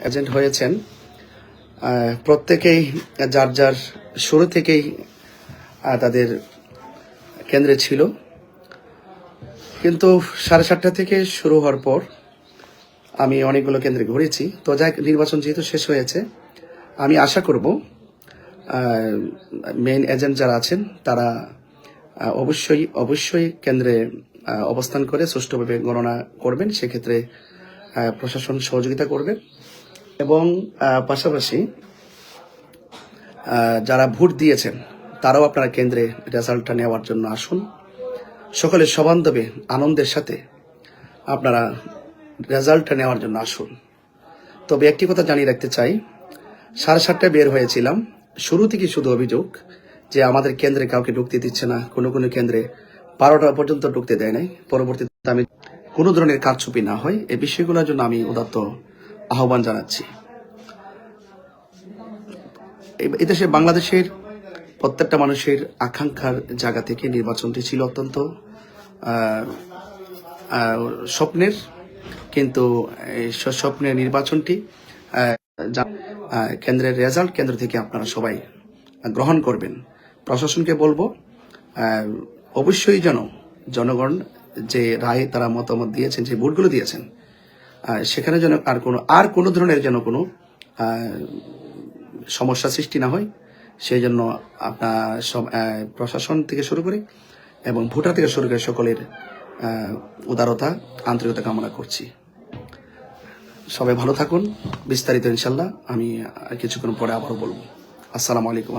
Agent হয়েছেন প্রত্যেকেই যার যার শুরু থেকেই তাদের কেন্দ্রে ছিল, কিন্তু 7:30 থেকে শুরু হওয়ার পর আমি অনেকগুলো কেন্দ্রে ঘুরেছি। তো যাই, নির্বাচন যেহেতু শেষ হয়েছে, আমি আশা করব মেইন এজেন্ট যারা আছেন তারা অবশ্যই কেন্দ্রে অবস্থান করে সুষ্ঠুভাবে গণনা করবেন। সেক্ষেত্রে প্রশাসন সহযোগিতা করবে এবং পাশাপাশি যারা ভোট দিয়েছেন তারাও আপনারা কেন্দ্রে রেজাল্টটা নেওয়ার জন্য আসুন। সকলে সবান্ধবে আনন্দের সাথে আপনারা রেজাল্টটা নেওয়ার জন্য আসুন। তবে একটি কথা জানিয়ে রাখতে চাই, 7:30 বের হয়েছিলাম, শুরু থেকে শুধু অভিযোগ যে আমাদের কেন্দ্রে কাউকে ঢুকতে দিচ্ছে না, কোনো কেন্দ্রে 12টা পর্যন্ত ঢুকতে দেয় নাই। পরবর্তীতে আমি কোনো ধরনের কারচুপি না হয় এই বিষয়গুলোর জন্য আমি উদাত্ত আহ্বান জানাচ্ছি। এদেশে বাংলাদেশের প্রত্যেকটা মানুষের আকাঙ্ক্ষার জায়গা থেকে নির্বাচনটি ছিল অত্যন্ত স্বপ্নের, কিন্তু স্বপ্নের নির্বাচনটি কেন্দ্রের রেজাল্ট কেন্দ্র থেকে আপনারা সবাই গ্রহণ করবেন। প্রশাসনকে বলবো অবশ্যই যেন জনগণ যে রায় তারা মতামত দিয়েছেন, যে ভোটগুলো দিয়েছেন, সেখানে যেন আর কোনো ধরনের যেন কোনো সমস্যা সৃষ্টি না হয়, সেই জন্য আপনার প্রশাসন থেকে শুরু করে এবং ভোটার থেকে শুরু করে সকলের উদারতা, আন্তরিকতা কামনা করছি। সবাই ভালো থাকুন। বিস্তারিত ইনশাল্লাহ আমি কিছুক্ষণ পরে আবারও বলবো। আসসালামু আলাইকুম।